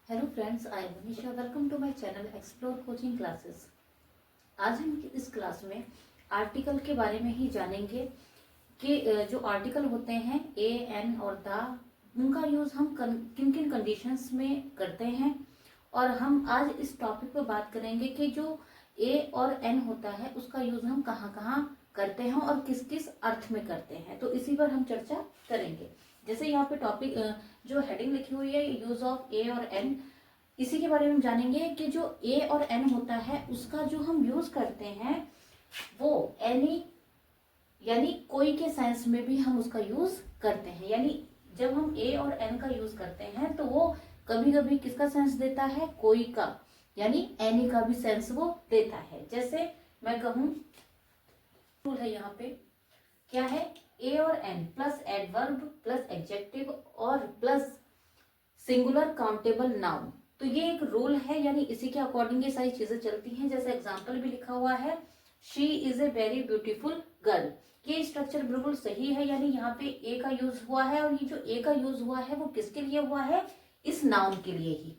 Hello friends, I am Manisha. Welcome to my channel explore coaching classes. आज हम इस class में आर्टिकल के बारे में ही जानेंगे कि जो आर्टिकल होते हैं ए, एन और द, उनका यूज़ हम किन किन कंडीशंस में करते हैं। और हम आज इस टॉपिक पर बात करेंगे कि जो ए और एन होता है उसका यूज़ हम कहाँ कहाँ करते हैं और किस किस अर्थ में करते हैं, तो इसी पर हम चर्चा करेंगे। जैसे यहाँ पे टॉपिक जो हेडिंग लिखी हुई है यूज ऑफ ए और एन, इसी के बारे में जानेंगे कि जो ए और एन होता है उसका जो हम यूज करते हैं वो एनी यानी कोई के सेंस में भी हम उसका यूज करते हैं। यानी जब हम ए और एन का यूज करते हैं तो वो कभी कभी किसका सेंस देता है, कोई का, यानी एनी का भी सेंस वो देता है। जैसे मैं कहूं, रूल है यहाँ पे क्या है, ए और an plus adverb plus adjective और प्लस सिंगुलर काउंटेबल नाउन, तो ये एक रूल है। यानी इसी के अकॉर्डिंग ये सारी चीजें चलती हैं। जैसे एग्जांपल भी लिखा हुआ है, she is a very beautiful girl. ये स्ट्रक्चर बिल्कुल सही है। यानी यहाँ पे ए का यूज हुआ है और ये जो ए का यूज हुआ है वो किसके लिए हुआ है, इस नाउन के लिए ही।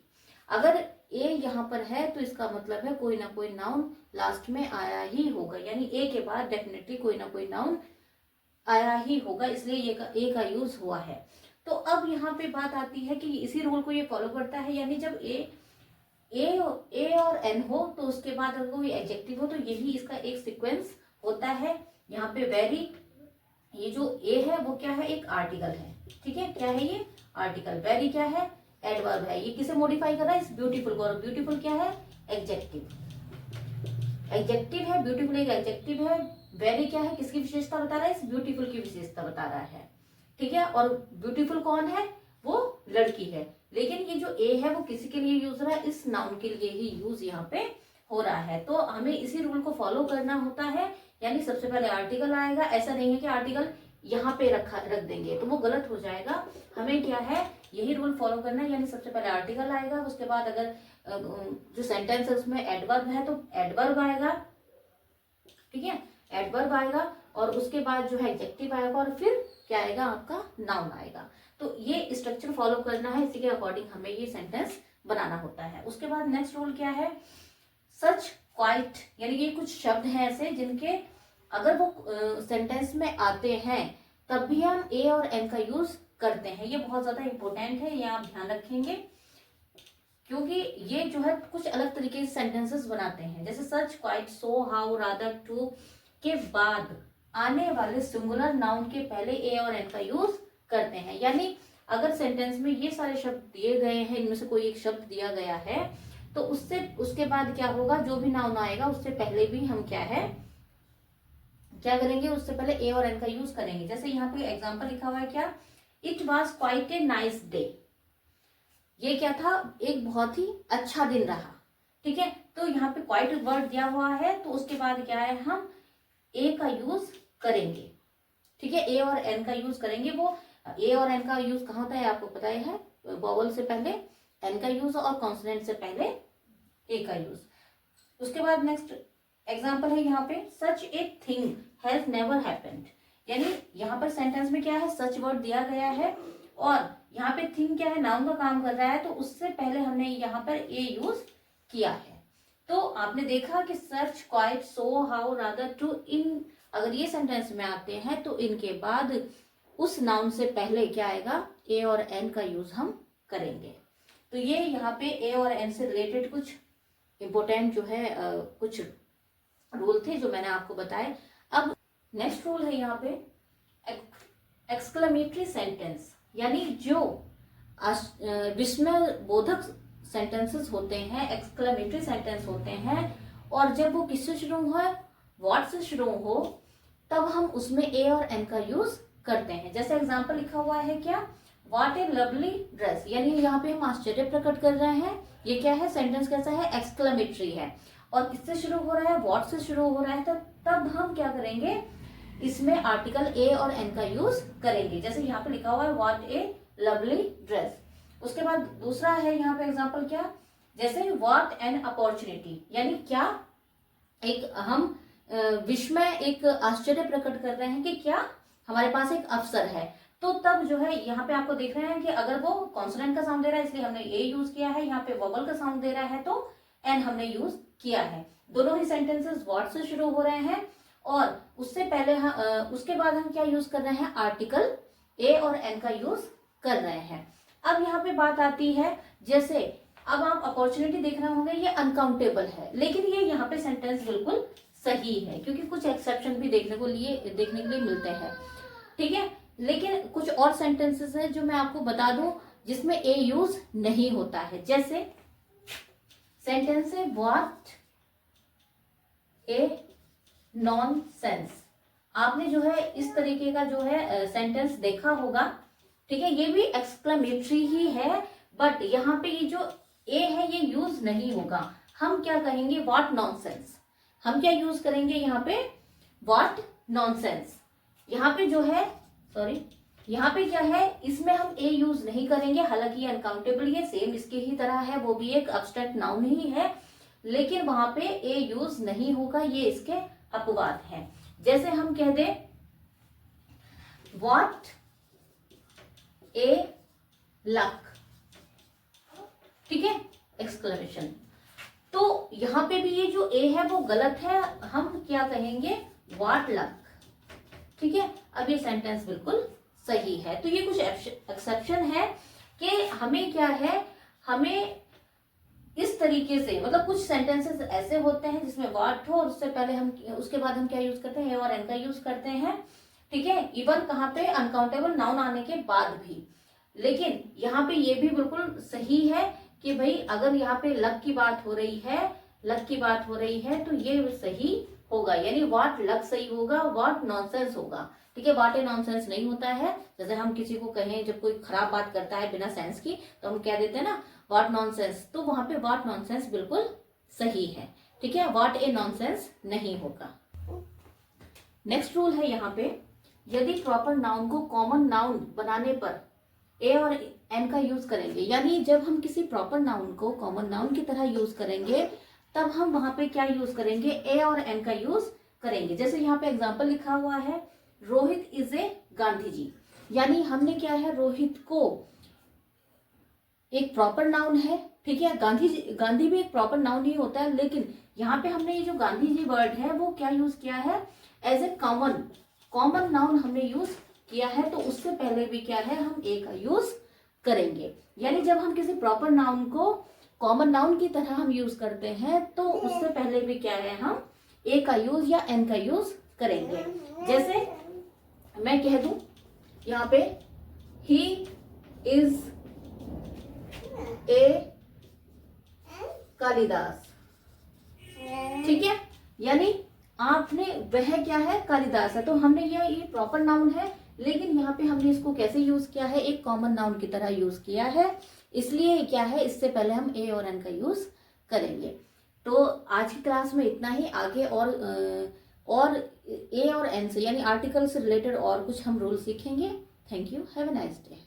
अगर ए यहाँ पर है तो इसका मतलब है कोई ना कोई नाउन लास्ट में आया ही होगा, यानी ए के बाद डेफिनेटली कोई ना कोई नाउन आया ही होगा, इसलिए ये ए का यूज हुआ है। तो अब यहाँ पे बात आती है कि इसी रूल को ये फॉलो करता है। यानी जब ए और एन हो तो उसके बाद अगर कोई एडजेक्टिव हो तो यही इसका एक सीक्वेंस होता है। यहाँ पे वेरी, ये जो ए है वो क्या है, एक आर्टिकल है। ठीक है, क्या है ये आर्टिकल। वेरी क्या है, एडवर्ब है। ये किसे मॉडिफाई कर रहा है, इस ब्यूटीफुल को। और ब्यूटीफुल क्या है, एडजेक्टिव। एडजेक्टिव है, ब्यूटीफुल एक एडजेक्टिव है। वेरी क्या है, किसकी विशेषता बता रहा है, इस ब्यूटीफुल की विशेषता बता रहा है। ठीक है, और ब्यूटीफुल कौन है, वो लड़की है। लेकिन ये जो ए है वो किसी के लिए यूज हो रहा है, इस नाउन के लिए ही यूज यहाँ पे हो रहा है। तो हमें इसी रूल को फॉलो करना होता है। यानी सबसे पहले आर्टिकल आएगा। ऐसा नहीं है कि आर्टिकल यहाँ पे रख देंगे तो वो गलत हो जाएगा। हमें क्या है, यही रूल फॉलो करना है। यानी सबसे पहले आर्टिकल आएगा, उसके बाद अगर जो सेंटेंस है उसमें एडवर्ब है तो एडवर्ब आएगा। ठीक है, एडवर्ब आएगा और उसके बाद जो है एडजेक्टिव आएगा और फिर क्या आएगा, आपका नाउन आएगा। तो ये स्ट्रक्चर फॉलो करना है, इसी के अकॉर्डिंग हमें ये सेंटेंस बनाना होता है। उसके बाद नेक्स्ट रूल क्या है, सच, क्वाइट, यानी ये कुछ शब्द हैं ऐसे जिनके अगर वो सेंटेंस में आते हैं तब भी हम ए और एन का यूज करते हैं। ये बहुत ज्यादा इंपॉर्टेंट है, ये आप ध्यान रखेंगे, क्योंकि ये जो है कुछ अलग तरीके से सेंटेंसेस बनाते हैं। जैसे such, quite, so, how, rather, too के बाद आने वाले सिंगुलर नाउन के पहले ए और एन का यूज करते हैं। यानी अगर सेंटेंस में ये सारे शब्द दिए गए हैं, इनमें से कोई एक शब्द दिया गया है तो उसके बाद क्या होगा, जो भी नाउन आएगा उससे पहले भी हम क्या करेंगे, उससे पहले ए और एन का यूज करेंगे। जैसे यहाँ पे एग्जाम्पल लिखा हुआ है क्या, it was quite a nice day. ये क्या था, एक बहुत ही अच्छा दिन रहा। ठीक है, तो यहाँ पे क्वाइट वर्ड दिया हुआ है तो उसके बाद क्या है, हम ए का यूज करेंगे। ठीक है, ए और एन का यूज करेंगे। वो ए और एन का यूज कहाँ होता है आपको पता है, वोवल से पहले एन का यूज और कॉन्सोनेंट से पहले ए का यूज। उसके बाद नेक्स्ट एग्जाम्पल है यहाँ पे, such a thing has never happened. यानी यहाँ पर सेंटेंस में क्या है, सच वर्ड दिया गया है और यहाँ पे थिंग क्या है, नाउन का काम कर रहा है, तो उससे पहले हमने यहाँ पर ए यूज किया है। तो आपने देखा कि सर्च, quite, so, how, rather, too, इन अगर ये सेंटेंस में आते हैं तो इनके बाद उस नाउन से पहले क्या आएगा, ए और एन का यूज हम करेंगे। तो ये यहाँ पे ए और एन से रिलेटेड कुछ इंपोर्टेंट जो है कुछ रूल थे जो मैंने आपको बताए। अब नेक्स्ट रूल है यहाँ पे एक्सक्लेमेटरी सेंटेंस, यानी जो विस्मय बोधक सेंटेंसेस होते हैं, एक्सक्लेमेटरी सेंटेंस होते हैं, और जब वो किससे शुरू हो, व्हाट से शुरू हो, तब हम उसमें ए और एन का यूज करते हैं। जैसे एग्जांपल लिखा हुआ है क्या, व्हाट ए लवली ड्रेस, यानी यहाँ पे हम आश्चर्य प्रकट कर रहे हैं। ये क्या है, सेंटेंस कैसा है, एक्सक्लेमेटरी है और किससे शुरू हो रहा है, व्हाट से शुरू हो रहा है। तो तब हम क्या करेंगे, इसमें आर्टिकल ए और एन का यूज करेंगे। जैसे यहाँ पे लिखा हुआ है व्हाट ए लवली ड्रेस। उसके बाद दूसरा है यहाँ पे एग्जांपल क्या, जैसे व्हाट एन अपॉर्चुनिटी, यानी क्या एक हम विस्मय, एक आश्चर्य प्रकट कर रहे हैं कि क्या हमारे पास एक अवसर है। तो तब जो है यहाँ पे आपको देख रहे हैं कि अगर वो कॉन्सोनेंट का साउंड दे रहा है इसलिए हमने ए यूज किया है, यहाँ पे वोवल का साउंड दे रहा है तो एन हमने यूज किया है। दोनों ही सेंटेंसेस व्हाट से शुरू हो रहे हैं और उससे पहले उसके बाद हम क्या यूज कर रहे हैं, आर्टिकल ए और एन का यूज कर रहे हैं। अब यहाँ पे बात आती है, जैसे अब आप अपॉर्चुनिटी देख रहे होंगे ये अनकाउंटेबल है, लेकिन ये यहाँ पे सेंटेंस बिल्कुल सही है क्योंकि कुछ एक्सेप्शन भी देखने के लिए मिलते हैं, ठीक है। लेकिन कुछ और सेंटेंसेस हैं जो मैं आपको बता दूं जिसमें ए यूज नहीं होता है। जैसे सेंटेंस है व्हाट ए नॉनसेंस। आपने जो है इस तरीके का जो है सेंटेंस देखा होगा, ठीक है। ये भी एक्सक्लेमेटरी ही है, बट यहाँ पे ये जो ए है ये यूज नहीं होगा। हम क्या कहेंगे, व्हाट नॉनसेंस। हम क्या यूज करेंगे यहाँ पे, व्हाट नॉनसेंस। यहाँ पे जो है यहाँ पे क्या है, इसमें हम ए यूज नहीं करेंगे, हालांकि ये अनकाउंटेबल, ये सेम इसके ही तरह है, वो भी एक अब्स्ट्रैक्ट नाउन ही है, लेकिन वहां पे ए यूज नहीं होगा, ये इसके अपवाद हैं। जैसे हम कह दे व्हाट ए लक, ठीक है, एक्सक्लेमेशन। तो यहाँ पे भी ये जो ए है वो गलत है, हम क्या कहेंगे, व्हाट लक, ठीक है। अब ये सेंटेंस बिल्कुल सही है। तो ये कुछ एक्सेप्शन है कि हमें क्या है, हमें इस तरीके से, मतलब कुछ सेंटेंसेस ऐसे होते हैं जिसमें व्हाट हो और उससे पहले हम, उसके बाद हम क्या यूज करते हैं, ए और एन का यूज करते हैं, ठीक है। इवन कहाँ पे, अनकाउंटेबल नाउन आने के बाद भी। लेकिन यहाँ पे ये भी बिल्कुल सही है कि भाई अगर यहाँ पे लक की बात हो रही है तो ये सही होगा, यानी व्हाट लक सही होगा, व्हाट नॉनसेंस होगा, ठीक है। व्हाट ए नॉनसेंस नहीं होता है। जैसे हम किसी को कहें, जब कोई खराब बात करता है बिना सेंस की, तो हम कह देते हैं ना व्हाट नॉनसेंस, तो वहां पे व्हाट नॉनसेंस बिल्कुल सही है, ठीक है। व्हाट ए नॉनसेंस नहीं होगा। नेक्स्ट रूल है यहाँ पे, यदि प्रॉपर नाउन को कॉमन नाउन बनाने पर ए और एन का यूज करेंगे, यानी जब हम किसी प्रॉपर नाउन को कॉमन नाउन की तरह यूज करेंगे तब हम वहां पे क्या यूज करेंगे, ए और एन का यूज करेंगे। जैसे यहाँ पे एग्जांपल लिखा हुआ है, रोहित इज ए गांधी जी, यानी हमने क्या है, रोहित को एक प्रॉपर नाउन है, ठीक है। गांधी भी एक प्रॉपर नाउन ही होता है, लेकिन यहाँ पे हमने ये जो गांधी जी वर्ड है वो क्या यूज किया है, एज ए कॉमन नाउन हमने यूज किया है। तो उससे पहले भी क्या है, हम ए का यूज करेंगे। यानी जब हम किसी प्रॉपर नाउन को कॉमन नाउन की तरह हम यूज करते हैं तो उससे पहले भी क्या है, हम ए का यूज या एन का यूज करेंगे। जैसे मैं कह दूं यहाँ पे, ही इज ए कालिदास, ठीक है, यानी आपने, वह क्या है, कालिदास है। तो हमने ये प्रॉपर नाउन है, लेकिन यहाँ पे हमने इसको कैसे यूज किया है, एक कॉमन नाउन की तरह यूज किया है, इसलिए क्या है, इससे पहले हम ए और एन का यूज करेंगे। तो आज की क्लास में इतना ही। आगे और ए और एन से, यानी आर्टिकल से रिलेटेड और कुछ हम रूल सीखेंगे। Thank you, have a nice day.